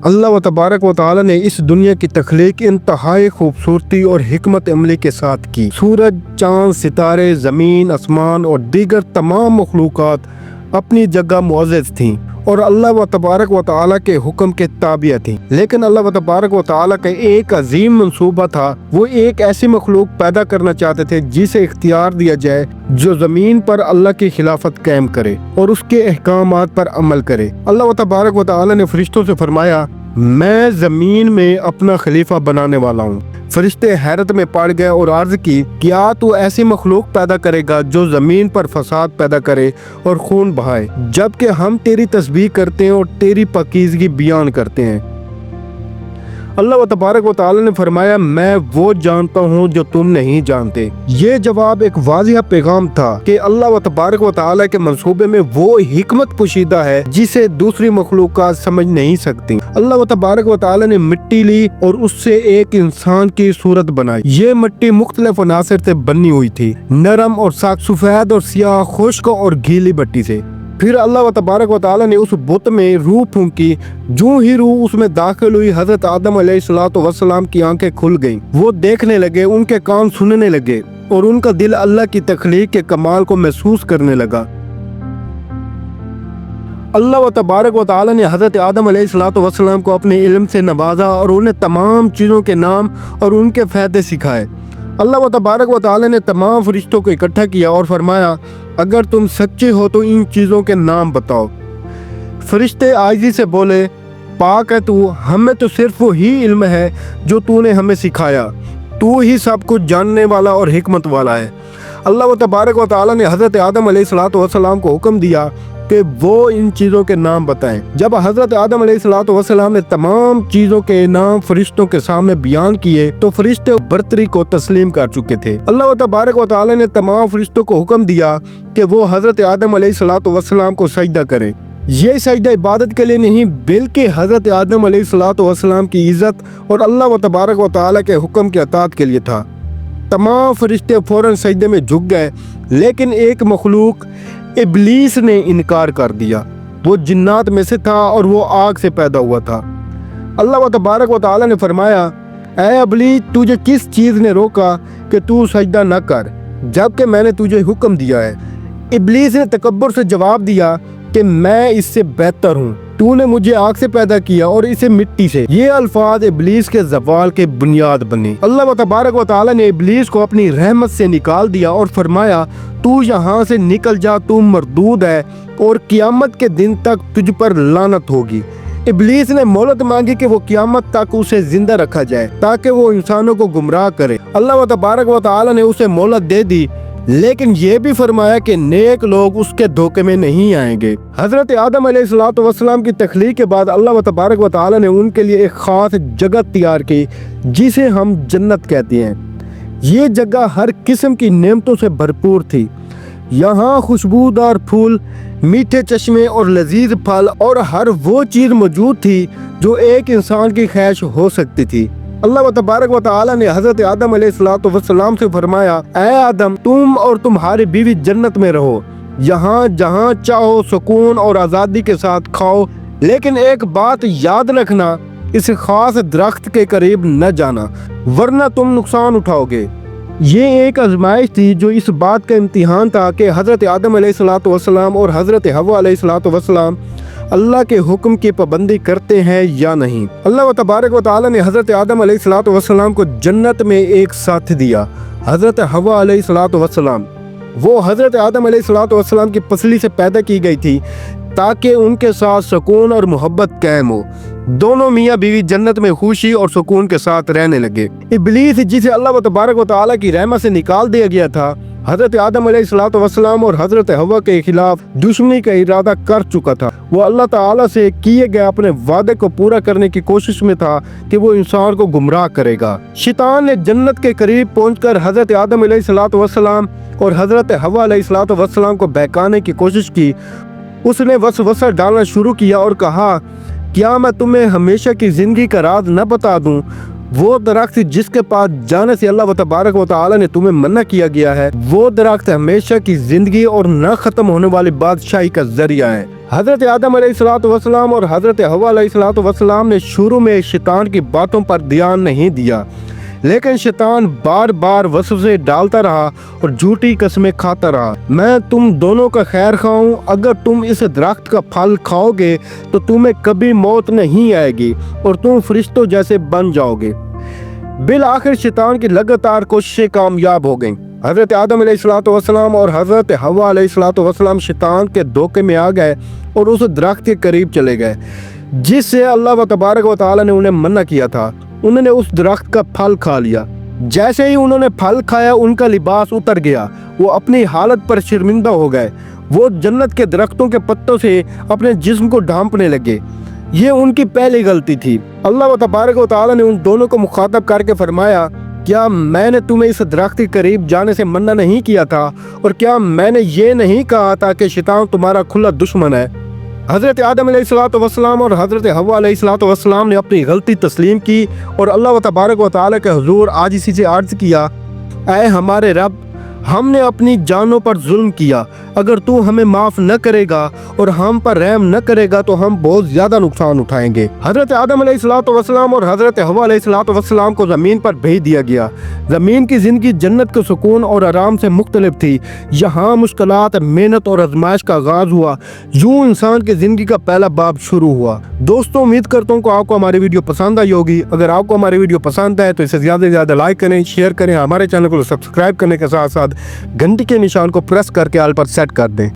اللہ و تبارک و تعالی نے اس دنیا کی تخلیق انتہائی خوبصورتی اور حکمت عملی کے ساتھ کی۔ سورج، چاند، ستارے، زمین، آسمان اور دیگر تمام مخلوقات اپنی جگہ معزز تھیں اور اللہ و تبارک و تعالی کے حکم کے تابع تھیں، لیکن اللہ و تبارک و تعالی کا ایک عظیم منصوبہ تھا۔ وہ ایک ایسی مخلوق پیدا کرنا چاہتے تھے جسے اختیار دیا جائے جو زمین پر اللہ کی خلافت قائم کرے اور اس کے احکامات پر عمل کرے۔ اللہ و تبارک و تعالی نے فرشتوں سے فرمایا، میں زمین میں اپنا خلیفہ بنانے والا ہوں۔ فرشتے حیرت میں پڑ گئے اور عرض کی، کیا تو ایسی مخلوق پیدا کرے گا جو زمین پر فساد پیدا کرے اور خون بہائے، جبکہ ہم تیری تسبیح کرتے ہیں اور تیری پاکیزگی بیان کرتے ہیں۔ اللہ و تبارک و تعالی نے فرمایا، میں وہ جانتا ہوں جو تم نہیں جانتے۔ یہ جواب ایک واضح پیغام تھا کہ اللہ و تبارک و تعالی کے منصوبے میں وہ حکمت پوشیدہ ہے جسے دوسری مخلوقات سمجھ نہیں سکتی۔ اللہ و تبارک و تعالی نے مٹی لی اور اس سے ایک انسان کی صورت بنائی۔ یہ مٹی مختلف عناصر سے بنی ہوئی تھی، نرم اور سخت، سفید اور سیاہ، خشک اور گیلی مٹی سے۔ پھر اللہ و تبارک و تعالی نے اس بت میں روح پھونکی۔ جو ہی روح اس میں داخل ہوئی، حضرت آدم علیہ السلام کی آنکھیں کھل گئیں۔ وہ دیکھنے لگے، ان کے کان سننے لگے اور ان کا دل اللہ کی تخلیق کے کمال کو محسوس کرنے لگا۔ اللہ و تبارک و تعالی نے حضرت آدم علیہ السلام کو اپنے علم سے نوازا اور انہیں تمام چیزوں کے نام اور ان کے فائدے سکھائے۔ اللہ و تبارک و تعالی نے تمام فرشتوں کو اکٹھا کیا اور فرمایا، اگر تم سچے ہو تو ان چیزوں کے نام بتاؤ۔ فرشتے عاجزی سے بولے، پاک ہے تو، ہمیں تو صرف وہی علم ہے جو تو نے ہمیں سکھایا، تو ہی سب کچھ جاننے والا اور حکمت والا ہے۔ اللہ و تبارک و تعالی نے حضرت آدم علیہ السلام کو حکم دیا کہ وہ ان چیزوں کے نام بتائیں۔ جب حضرت آدم علیہ السلام نے تمام چیزوں کے نام فرشتوں کے سامنے بیان کیے تو فرشتے برتری کو تسلیم کر چکے تھے۔ اللہ و تبارک و تعالی نے تمام فرشتوں کو حکم دیا کہ وہ حضرت آدم علیہ السلام کو سجدہ کریں۔ یہ سجدہ عبادت کے لیے نہیں بلکہ حضرت آدم علیہ السلام کی عزت اور اللہ و تبارک و تعالی کے حکم کی اطاعت کے لیے تھا۔ تمام فرشتے فوراً سجدے میں جھک گئے، لیکن ایک مخلوق ابلیس نے انکار کر دیا۔ وہ جنات میں سے تھا اور وہ آگ سے پیدا ہوا تھا۔ اللہ و تبارک و تعالی نے فرمایا، اے ابلیس، تجھے کس چیز نے روکا کہ تو سجدہ نہ کر جبکہ میں نے تجھے حکم دیا ہے؟ ابلیس نے تکبر سے جواب دیا کہ میں اس سے بہتر ہوں، تو نے مجھے آگ سے پیدا کیا اور اسے مٹی سے۔ یہ الفاظ ابلیس کے زوال کے بنیاد بنے۔ اللہ و تبارک و تعالی نے ابلیس کو اپنی رحمت سے نکال دیا اور فرمایا، تو یہاں سے نکل جا، تو مردود ہے اور قیامت کے دن تک تجھ پر لعنت ہوگی۔ ابلیس نے مہلت مانگی کہ وہ قیامت تک اسے زندہ رکھا جائے تاکہ وہ انسانوں کو گمراہ کرے۔ اللہ و تبارک و تعالی نے اسے مہلت دے دی، لیکن یہ بھی فرمایا کہ نیک لوگ اس کے دھوکے میں نہیں آئیں گے۔ حضرت آدم علیہ السلام کی تخلیق کے بعد اللہ و تبارک و تعالی نے ان کے لیے ایک خاص جگہ تیار کی جسے ہم جنت کہتے ہیں۔ یہ جگہ ہر قسم کی نعمتوں سے بھرپور تھی۔ یہاں خوشبودار پھول، میٹھے چشمے اور لذیذ پھل اور ہر وہ چیز موجود تھی جو ایک انسان کی خواہش ہو سکتی تھی۔ اللہ و تبارک و تعالی نے حضرت آدم علیہ السلام سے فرمایا، اے آدم، تم اور تمہاری بیوی جنت میں رہو، یہاں جہاں چاہو سکون اور آزادی کے ساتھ کھاؤ، لیکن ایک بات یاد رکھنا، اس خاص درخت کے قریب نہ جانا ورنہ تم نقصان اٹھاؤ گے۔ یہ ایک آزمائش تھی جو اس بات کا امتحان تھا کہ حضرت آدم علیہ السلام اور حضرت حوا علیہ السلام اللہ کے حکم کی پابندی کرتے ہیں یا نہیں۔ اللہ و تبارک و تعالی نے حضرت آدم علیہ السلام کو جنت میں ایک ساتھ دیا، حضرت حوا علیہ السلام۔ وہ حضرت آدم علیہ السلام کی پسلی سے پیدا کی گئی تھی تاکہ ان کے ساتھ سکون اور محبت قائم ہو۔ دونوں میاں بیوی جنت میں خوشی اور سکون کے ساتھ رہنے لگے۔ ابلیس جسے اللہ و تبارک و تعالی کی رحمت سے نکال دیا گیا تھا، حضرت آدم علیہ السلام اور حضرت حوا کے خلاف دشمنی کا ارادہ کر چکا تھا۔ وہ اللہ تعالی سے کیے گئے اپنے وعدے کو پورا کرنے کی کوشش میں تھا کہ وہ انسان کو گمراہ کرے گا۔ شیطان نے جنت کے قریب پہنچ کر حضرت آدم علیہ السلام اور حضرت حوا علیہ السلام کو بہکانے کی کوشش کی۔ اس نے وسوسہ ڈالنا شروع کیا اور کہا، کیا میں تمہیں ہمیشہ کی زندگی کا راز نہ بتا دوں؟ وہ درخت جس کے پاس جانے سے اللہ تبارک و تعالی نے تمہیں منع کیا گیا ہے، وہ درخت ہمیشہ کی زندگی اور نہ ختم ہونے والی بادشاہی کا ذریعہ ہے۔ حضرت آدم علیہ السلام اور حضرت حوا علیہ السلام نے شروع میں شیطان کی باتوں پر دھیان نہیں دیا، لیکن شیطان بار بار وسوسے ڈالتا رہا اور جھوٹی قسمیں کھاتا رہا۔ میں تم دونوں کا خیر خواہ ہوں، اگر تم اس درخت کا پھل کھاؤ گے تو تمہیں کبھی موت نہیں آئے گی اور تم فرشتوں جیسے بن جاؤ گے۔ بالآخر شیطان کی لگاتار کوششیں کامیاب ہو گئیں۔ حضرت آدم علیہ السلام اور حضرت حوا علیہ السلام شیطان کے دھوکے میں آ گئے اور اس درخت کے قریب چلے گئے جس سے اللہ تبارک و تعالی نے انہیں منع کیا تھا۔ انہوں نے اس درخت کا پھل کھا لیا۔ جیسے ہی انہوں نے پھل کھایا ان کا لباس اتر گیا، وہ اپنی حالت پر شرمندہ ہو گئے۔ وہ جنت کے درختوں کے پتوں سے اپنے جسم کو ڈھانپنے لگے۔ یہ ان کی پہلی غلطی تھی۔ اللہ تبارک و تعالی نے ان دونوں کو مخاطب کر کے فرمایا، کیا میں نے تمہیں اس درخت کے قریب جانے سے منع نہیں کیا تھا؟ اور کیا میں نے یہ نہیں کہا تھا کہ شیطان تمہارا کھلا دشمن ہے؟ حضرت آدم علیہ السلام اور حضرت حوا علیہ السلام نے اپنی غلطی تسلیم کی اور اللہ تبارک و تعالی کے حضور عاجزی سے عرض کیا، اے ہمارے رب، ہم نے اپنی جانوں پر ظلم کیا، اگر تو ہمیں معاف نہ کرے گا اور ہم پر رحم نہ کرے گا تو ہم بہت زیادہ نقصان اٹھائیں گے۔ حضرت آدم علیہ السلام اور حضرت حوا علیہ السلام کو زمین پر بھیج دیا گیا۔ زمین کی زندگی جنت کے سکون اور آرام سے مختلف تھی۔ یہاں مشکلات، محنت اور آزمائش کا آغاز ہوا۔ یوں انسان کی زندگی کا پہلا باب شروع ہوا۔ دوستوں، امید کرتا ہوں کہ آپ کو ہماری ویڈیو پسند آئی ہوگی۔ اگر آپ کو ہماری ویڈیو پسند ہے تو اسے زیادہ سے زیادہ لائک کریں، شیئر کریں، ہمارے چینل کو سبسکرائب کرنے کے ساتھ ساتھ گھنٹی کے نشان کو پریس کر کے آل پر سیٹ کر دیں۔